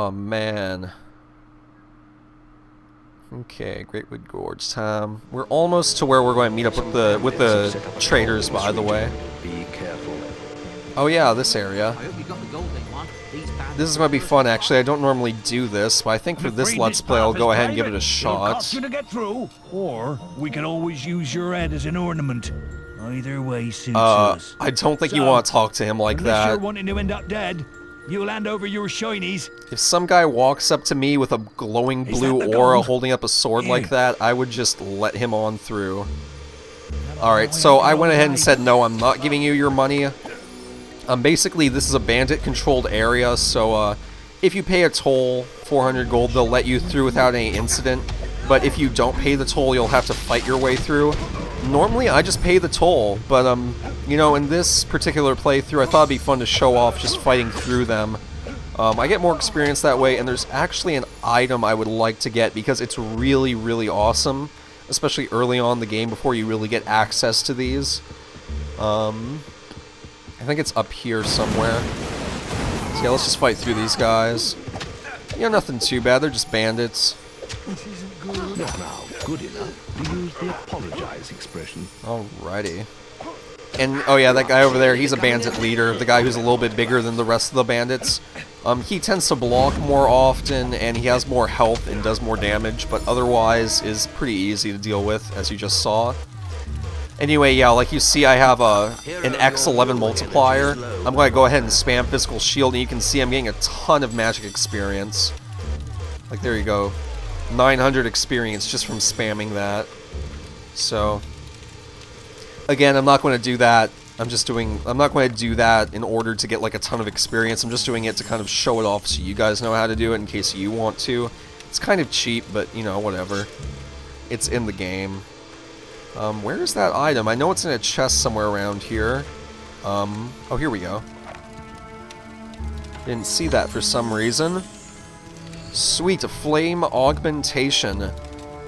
Oh, man. Okay, Greatwood Gorge time. We're almost to where we're going to meet up with the traders, by the way. Be careful. Oh yeah, this area. This is going to be fun, actually. I don't normally do this, but I think for this Let's Play, I'll go ahead and give it a shot. Cost you to get through, or we can always use your head as an ornament. Either way suits us. I don't think you want to talk to him like Unless that. you're wanting to end up dead, you'll hand over your shinies. If some guy walks up to me with a glowing blue aura holding up a sword like that, I would just let him on through. Alright, so I went ahead and said, no, I'm not giving you your money. Basically, this is a bandit-controlled area, so if you pay a toll, 400 gold, they'll let you through without any incident. But if you don't pay the toll, you'll have to fight your way through. Normally, I just pay the toll, but, you know, in this particular playthrough, I thought it'd be fun to show off just fighting through them. I get more experience that way, and there's actually an item I would like to get because it's really, really awesome, especially early on in the game before you really get access to these. I think it's up here somewhere. So yeah, let's just fight through these guys. Yeah, nothing too bad, they're just bandits. This isn't good. Now, good enough to use the apologize expression. Alrighty. And, oh yeah, that guy over there, he's a bandit leader, the guy who's a little bit bigger than the rest of the bandits. He tends to block more often, and he has more health and does more damage, but otherwise is pretty easy to deal with, as you just saw. Anyway, yeah, like you see, I have an X11 multiplier. I'm going to go ahead and spam Physical Shield, and you can see I'm getting a ton of magic experience. Like, there you go. 900 experience just from spamming that. So, again, I'm not going to do that. I'm not going to do that in order to get, like, a ton of experience. I'm just doing it to kind of show it off so you guys know how to do it in case you want to. It's kind of cheap, but, you know, whatever. It's in the game. Where's that item? I know it's in a chest somewhere around here. Oh, here we go. Didn't see that for some reason. Sweet, a flame augmentation.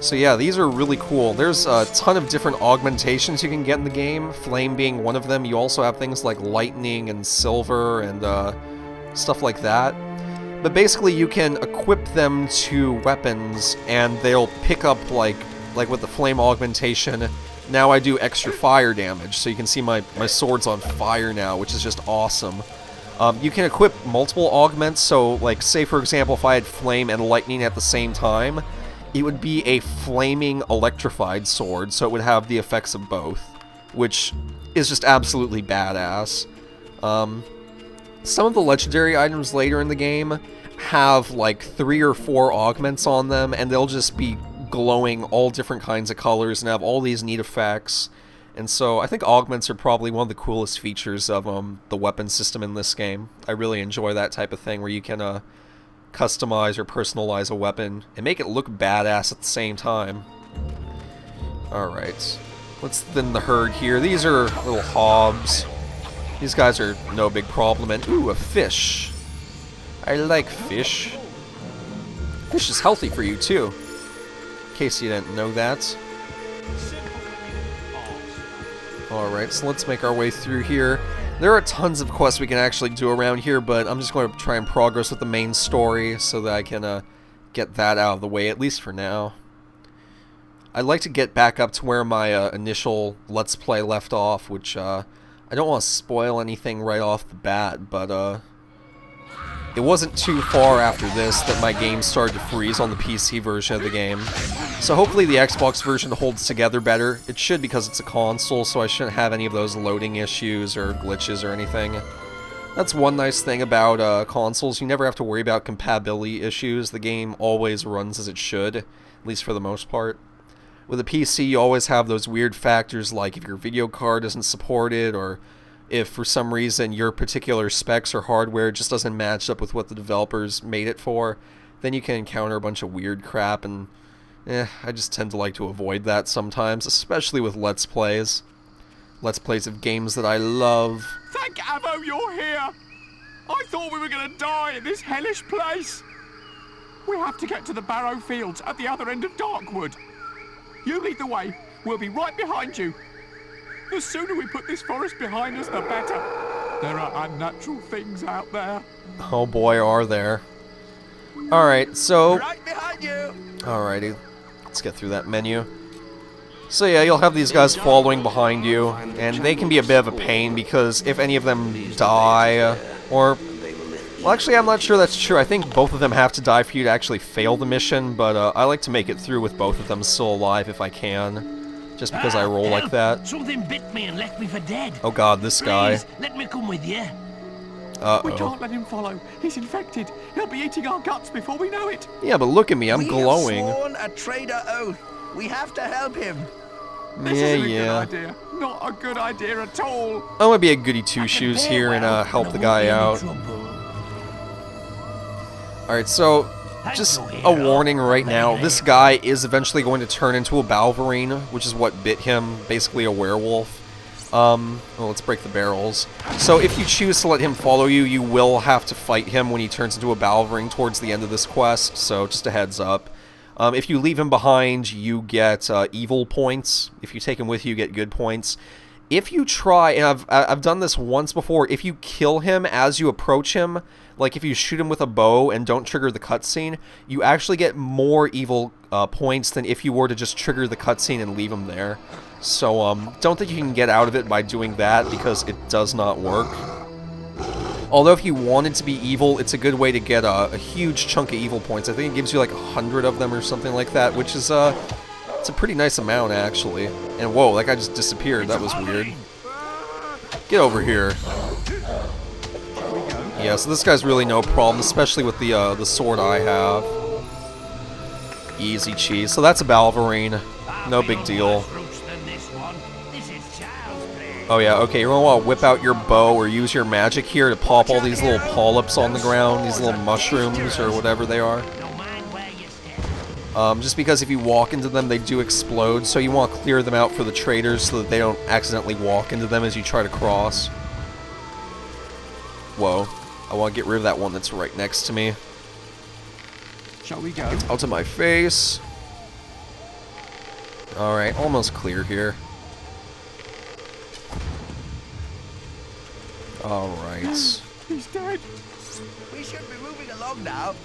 So yeah, these are really cool. There's a ton of different augmentations you can get in the game, flame being one of them. You also have things like lightning and silver and stuff like that. But basically you can equip them to weapons and they'll pick up like with the flame augmentation. Now I do extra fire damage, so you can see my sword's on fire now, which is just awesome. You can equip multiple augments, so like say for example if I had flame and lightning at the same time, it would be a flaming electrified sword, so it would have the effects of both, which is just absolutely badass. Some of the legendary items later in the game have like 3 or 4 augments on them, and they'll just be glowing all different kinds of colors and have all these neat effects. And so I think augments are probably one of the coolest features of the weapon system in this game. I really enjoy that type of thing where you can customize or personalize a weapon and make it look badass at the same time. Alright, let's thin the herd here. These are little hobs. These guys are no big problem. And ooh, a fish. I like fish. Fish is healthy for you too, in case you didn't know that. Alright, so let's make our way through here. There are tons of quests we can actually do around here, but I'm just going to try and progress with the main story so that I can get that out of the way, at least for now. I'd like to get back up to where my initial Let's Play left off, which I don't want to spoil anything right off the bat, but it wasn't too far after this that my game started to freeze on the PC version of the game. So hopefully the Xbox version holds together better. It should because it's a console, so I shouldn't have any of those loading issues or glitches or anything. That's one nice thing about consoles. You never have to worry about compatibility issues. The game always runs as it should, at least for the most part. With a PC, you always have those weird factors like if your video card isn't supported, or if for some reason your particular specs or hardware just doesn't match up with what the developers made it for, then you can encounter a bunch of weird crap, and I just tend to like to avoid that sometimes, especially with Let's Plays. Let's Plays of games that I love. Thank Avo you're here! I thought we were gonna die in this hellish place! We have to get to the Barrow Fields at the other end of Darkwood. You lead the way, we'll be right behind you. The sooner we put this forest behind us, the better. There are unnatural things out there. Oh boy, are there. Alright, so... Right behind you. Alrighty. Let's get through that menu. So yeah, you'll have these guys following behind you, and they can be a bit of a pain because if any of them die, or... Well, actually, I'm not sure that's true. I think both of them have to die for you to actually fail the mission, but I like to make it through with both of them still alive if I can, just because I roll like that. Something bit me and left me for dead. Oh god, this guy. Please, let me come with you. Uh-oh. We can't let him follow. He's infected. He'll be eating our guts before we know it. Yeah, but look at me, I'm glowing. We have sworn a trader oath. We have to help him. This isn't a good idea. Not a good idea at all. I'm gonna be a goody two-shoes here and help the guy out. Alright, so, just a warning right now, this guy is eventually going to turn into a Balverine, which is what bit him, basically a werewolf. Well, let's break the barrels. So if you choose to let him follow you, you will have to fight him when he turns into a Balverine towards the end of this quest, so just a heads up. If you leave him behind, you get evil points. If you take him with you, you get good points. If you try, and I've done this once before, if you kill him as you approach him, like if you shoot him with a bow and don't trigger the cutscene, you actually get more evil points than if you were to just trigger the cutscene and leave him there. So don't think you can get out of it by doing that, because it does not work. Although if you wanted to be evil, it's a good way to get a huge chunk of evil points. I think it gives you like 100 of them or something like that, which is it's a pretty nice amount actually. And whoa, that guy just disappeared. That was weird. Get over here. Yeah, so this guy's really no problem, especially with the sword I have. Easy cheese. So that's a Balverine. No big deal. Oh yeah, okay, you're gonna want to whip out your bow or use your magic here to pop all these little polyps on the ground, these little mushrooms or whatever they are. Just because if you walk into them, they do explode, so you want to clear them out for the traders so that they don't accidentally walk into them as you try to cross. Whoa, I want to get rid of that one that's right next to me. Shall we go? Out of my face. Alright, almost clear here. Alright. He's dead. We should be moving along now.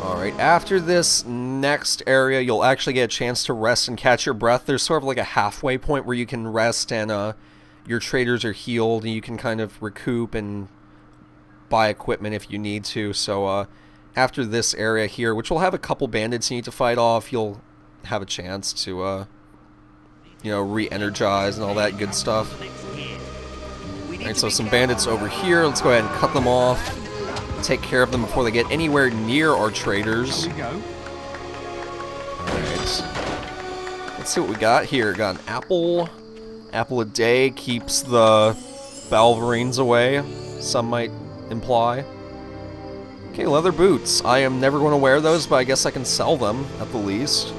Alright, after this next area, you'll actually get a chance to rest and catch your breath. There's sort of like a halfway point where you can rest and your traders are healed and you can kind of recoup and buy equipment if you need to. So after this area here, which will have a couple bandits you need to fight off, you'll have a chance to, you know, re-energize and all that good stuff. Alright, so some bandits over here. Let's go ahead and cut them off. Take care of them before they get anywhere near our traders. Go. Alright. Let's see what we got here. Got an apple. Apple a day keeps the Balverines away, some might imply. Okay, leather boots. I am never going to wear those, but I guess I can sell them, at the least.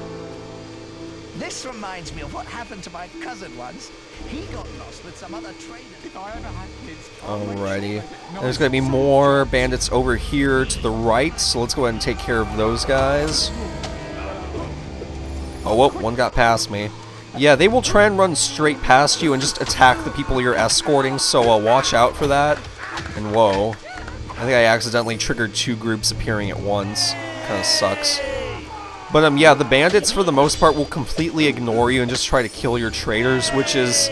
This reminds me of what happened to my cousin once. He got lost with some other trader. If I ever had kids, Alrighty. There's going to be more bandits over here to the right, so let's go ahead and take care of those guys. Oh, whoa, one got past me. Yeah, they will try and run straight past you and just attack the people you're escorting, so watch out for that. And whoa. I think I accidentally triggered two groups appearing at once. Kinda sucks. But yeah, the bandits for the most part will completely ignore you and just try to kill your traders, which is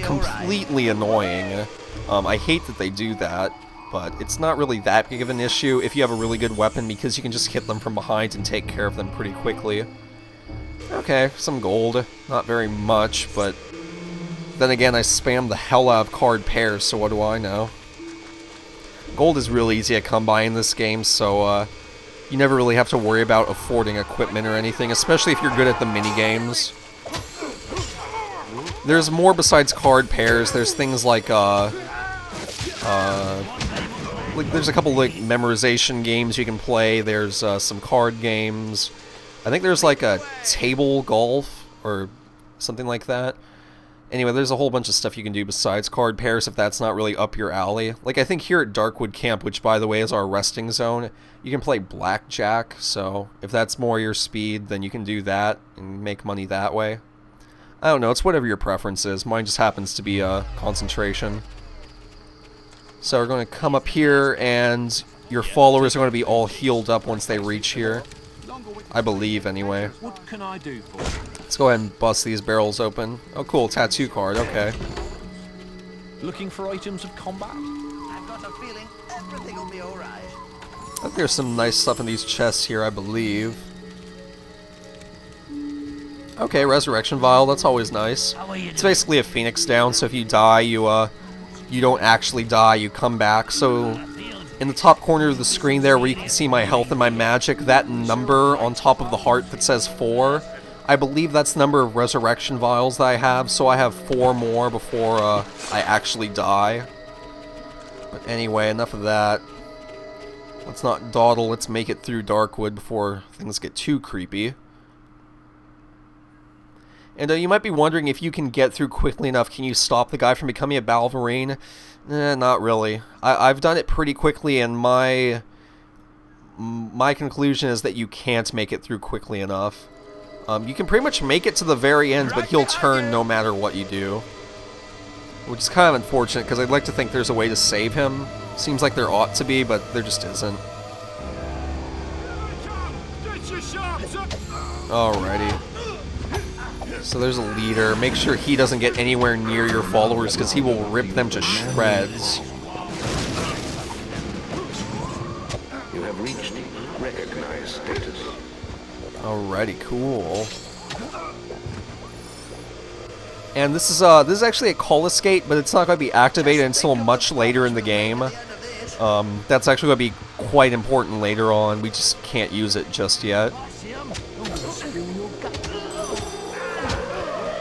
completely annoying. I hate that they do that, but it's not really that big of an issue if you have a really good weapon because you can just hit them from behind and take care of them pretty quickly. Okay, some gold. Not very much, but then again, I spam the hell out of card pairs, so what do I know? Gold is really easy to come by in this game, so you never really have to worry about affording equipment or anything, especially if you're good at the mini-games. There's more besides card pairs. There's things like, there's a couple like memorization games you can play. There's some card games. I think there's like a table golf or something like that. Anyway, there's a whole bunch of stuff you can do besides card pairs if that's not really up your alley. Like, I think here at Darkwood Camp, which, by the way, is our resting zone, you can play Blackjack, so if that's more your speed, then you can do that and make money that way. I don't know, it's whatever your preference is. Mine just happens to be concentration. So we're going to come up here, and your followers are going to be all healed up once they reach here. I believe, anyway. What can I do for you? Let's go ahead and bust these barrels open. Oh, cool. Tattoo card. Okay. Looking for items of combat? I've got a feeling everything will be alright. I think there's some nice stuff in these chests here, I believe. Okay, Resurrection Vial. That's always nice. It's basically a Phoenix down, so if you die, you don't actually die. You come back. So in the top corner of the screen there where you can see my health and my magic, that number on top of the heart that says 4, I believe that's the number of Resurrection Vials that I have, so I have 4 more before I actually die. But anyway, enough of that. Let's not dawdle, let's make it through Darkwood before things get too creepy. And you might be wondering if you can get through quickly enough, can you stop the guy from becoming a Balverine? Not really. I've done it pretty quickly, and my conclusion is that you can't make it through quickly enough. You can pretty much make it to the very end, but he'll turn no matter what you do. Which is kind of unfortunate, because I'd like to think there's a way to save him. Seems like there ought to be, but there just isn't. Alrighty. So there's a leader. Make sure he doesn't get anywhere near your followers, because he will rip them to shreds. You have reached recognized status. Alrighty, cool. And this is actually a Cullis Gate, but it's not going to be activated until much later in the game. That's actually going to be quite important later on. We just can't use it just yet.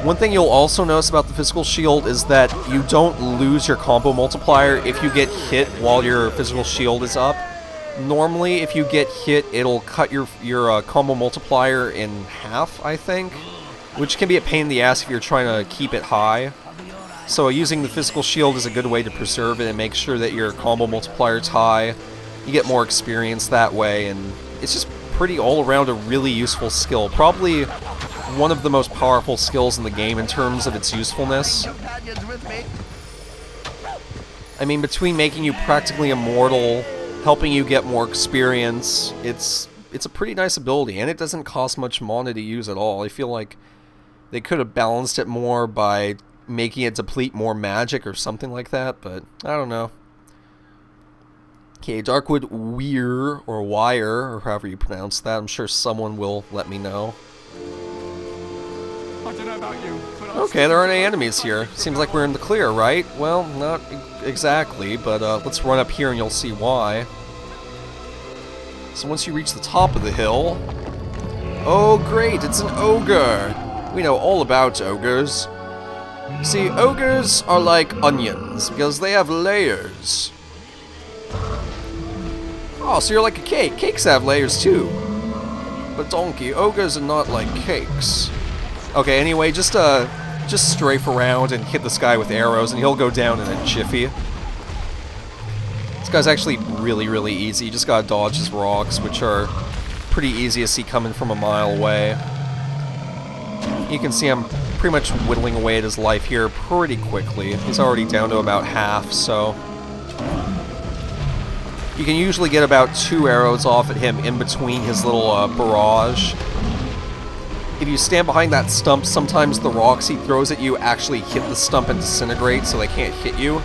One thing you'll also notice about the physical shield is that you don't lose your combo multiplier if you get hit while your physical shield is up. Normally, if you get hit, it'll cut your combo multiplier in half, I think, which can be a pain in the ass if you're trying to keep it high. So using the physical shield is a good way to preserve it and make sure that your combo multiplier is high. You get more experience that way, and it's just pretty all around a really useful skill. Probably one of the most powerful skills in the game in terms of its usefulness. I mean, between making you practically immortal, helping you get more experience, it's a pretty nice ability, and it doesn't cost much mana to use at all. I feel like they could have balanced it more by making it deplete more magic or something like that, but I don't know. Okay, Darkwood Weir, or Wire, or however you pronounce that. I'm sure someone will let me know. I don't know about you, but Okay, there aren't any enemies here. Seems like we're in the clear, right? Well, not exactly, but let's run up here and you'll see why. So once you reach the top of the hill... Oh great, it's an ogre! We know all about ogres. See, ogres are like onions, because they have layers. Oh, so you're like a cake. Cakes have layers too. But donkey, ogres are not like cakes. Okay, anyway, just strafe around and hit this guy with arrows, and he'll go down in a jiffy. This guy's actually really, really easy. You just gotta dodge his rocks, which are pretty easy to see coming from a mile away. You can see I'm pretty much whittling away at his life here pretty quickly. He's already down to about half, so... You can usually get about 2 arrows off at him in between his little barrage. If you stand behind that stump, sometimes the rocks he throws at you actually hit the stump and disintegrate, so they can't hit you.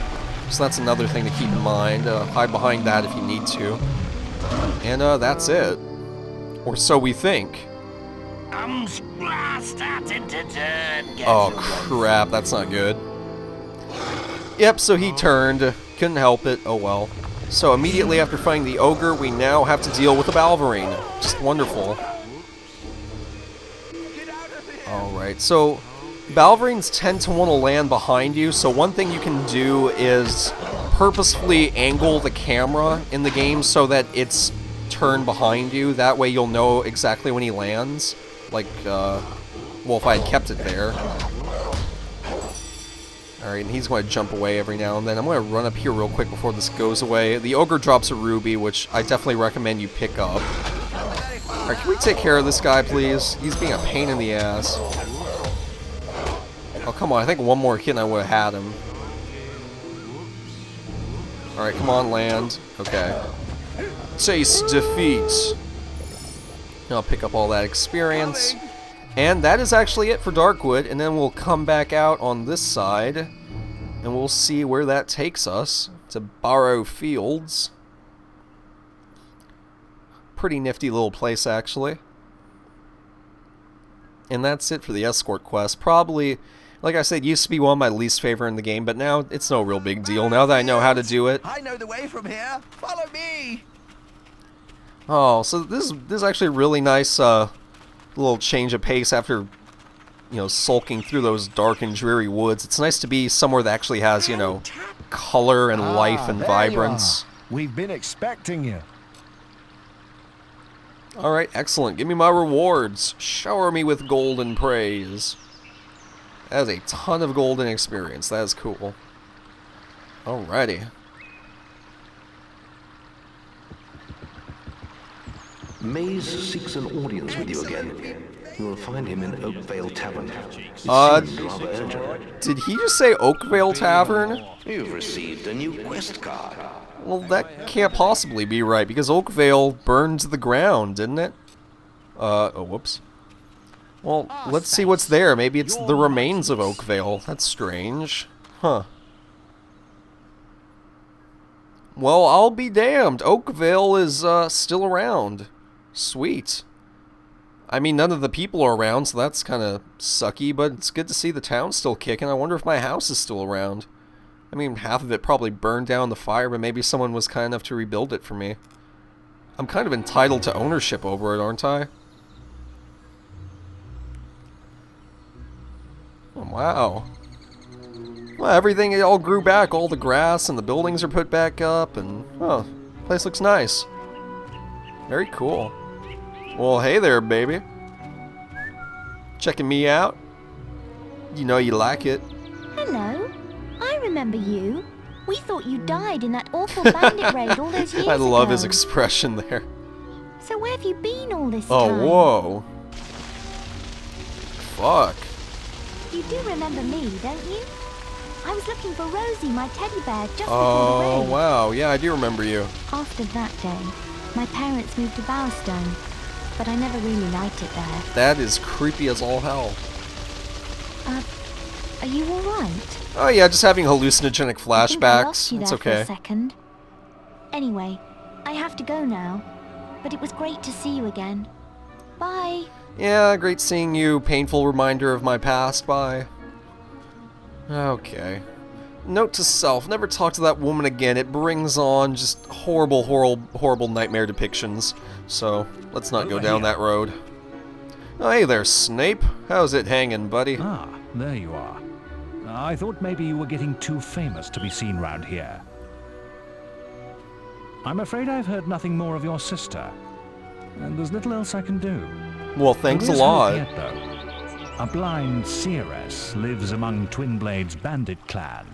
So that's another thing to keep in mind. Hide behind that if you need to. And that's it. Or so we think. Oh crap, that's not good. Yep, so he turned. Couldn't help it. Oh well. So immediately after fighting the ogre, we now have to deal with the Balverine. Just wonderful. Alright, so Balverines tend to want to land behind you, so one thing you can do is purposefully angle the camera in the game so that it's turned behind you. That way you'll know exactly when he lands. Like, well, if I had kept it there. Alright, and he's going to jump away every now and then. I'm going to run up here real quick before this goes away. The ogre drops a ruby, which I definitely recommend you pick up. Alright, can we take care of this guy, please? He's being a pain in the ass. Oh, come on. I think one more hit and I would have had him. Alright, come on, land. Okay. Taste defeat. I'll pick up all that experience. And that is actually it for Darkwood, and then we'll come back out on this side, and we'll see where that takes us, to Barrow Fields. Pretty nifty little place, actually. And that's it for the escort quest. Probably, like I said, used to be one of my least favorite in the game, but now it's no real big deal, now that I know how to do it. I know the way from here. Follow me. Oh, so this is actually a really nice little change of pace after, you know, sulking through those dark and dreary woods. It's nice to be somewhere that actually has, you know, color and life and vibrance. We've been expecting you. Alright, excellent. Give me my rewards. Shower me with golden praise. That is a ton of golden experience. That is cool. Alrighty. Maze seeks an audience with you again. You will find him in Oakvale Tavern. It seems rather urgent. Did he just say Oakvale Tavern? You've received a new quest card. Well, that can't possibly be right, because Oakvale burned to the ground, didn't it? Oh, whoops. Well, let's see what's there. Maybe it's the remains of Oakvale. That's strange. Huh. Well, I'll be damned. Oakvale is, still around. Sweet. I mean, none of the people are around, so that's kind of sucky, but it's good to see the town still kicking. I wonder if my house is still around. I mean, half of it probably burned down in the fire, but maybe someone was kind enough to rebuild it for me. I'm kind of entitled to ownership over it, aren't I? Oh, wow. Well, everything it all grew back. All the grass and the buildings are put back up, and, oh, the place looks nice. Very cool. Well, hey there, baby. Checking me out? You know you like it. Hello. I remember you. We thought you died in that awful bandit raid all those years ago. I love his expression there. So where have you been all this time? Oh, whoa. Fuck. You do remember me, don't you? I was looking for Rosie, my teddy bear, just before the Oh, raid. wow. Yeah, I do remember you. After that day, my parents moved to Bowerstone, but I never really liked it there. That is creepy as all hell. Are you alright? Oh, yeah, just having hallucinogenic I think I flashbacks. lost you It's there for okay. a second. Anyway, I have to go now, but it was great to see you again. Bye. Yeah, great seeing you. Painful reminder of my past. Bye. Okay. Note to self, never talk to that woman again. It brings on just horrible, horrible nightmare depictions. So, let's not go down that road. Oh, hey there, Snape. How's it hanging, buddy? Ah, there you are. I thought maybe you were getting too famous to be seen round here. I'm afraid I've heard nothing more of your sister, and there's little else I can do. Well, thanks a There is hope lot. yet, though. A blind seeress lives among Twinblade's bandit clan.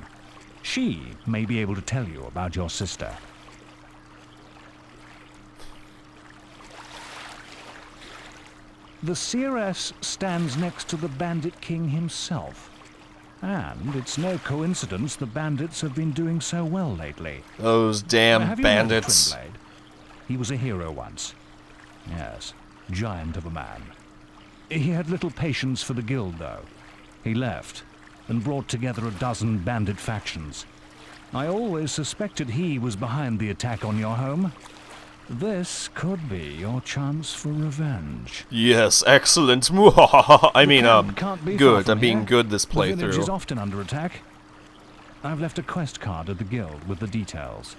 She may be able to tell you about your sister. The seeress stands next to the bandit king himself. And it's no coincidence the bandits have been doing so well lately. Those damn Have you met bandits. Twinblade? He was a hero once. Yes, giant of a man. He had little patience for the guild, though. He left and brought together a dozen bandit factions. I always suspected he was behind the attack on your home. This could be your chance for revenge. Yes, excellent. I mean, Can't be far good. from I'm being here. good this The village is playthrough. often under attack. I've left a quest card at the guild with the details.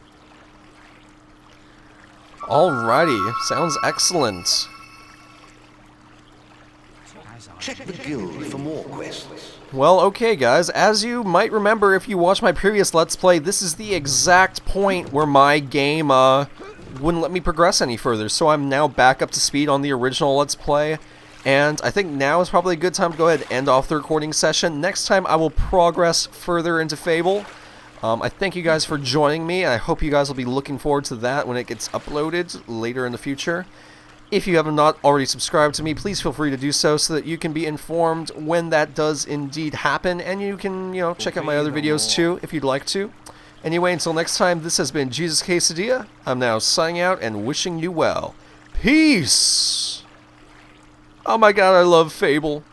Alrighty, sounds excellent. Check the guild for more quests. Well, okay guys, as you might remember if you watched my previous Let's Play, this is the exact point where my game, wouldn't let me progress any further, so I'm now back up to speed on the original Let's Play, and I think now is probably a good time to go ahead and end off the recording session. Next time I will progress further into Fable. I thank you guys for joining me. I hope you guys will be looking forward to that when it gets uploaded later in the future. If you have not already subscribed to me, please feel free to do so that you can be informed when that does indeed happen, and you can, check out my other videos too if you'd like to. Anyway, until next time, this has been Jesus Quesadilla. I'm now signing out and wishing you well. Peace! Oh my god, I love Fable.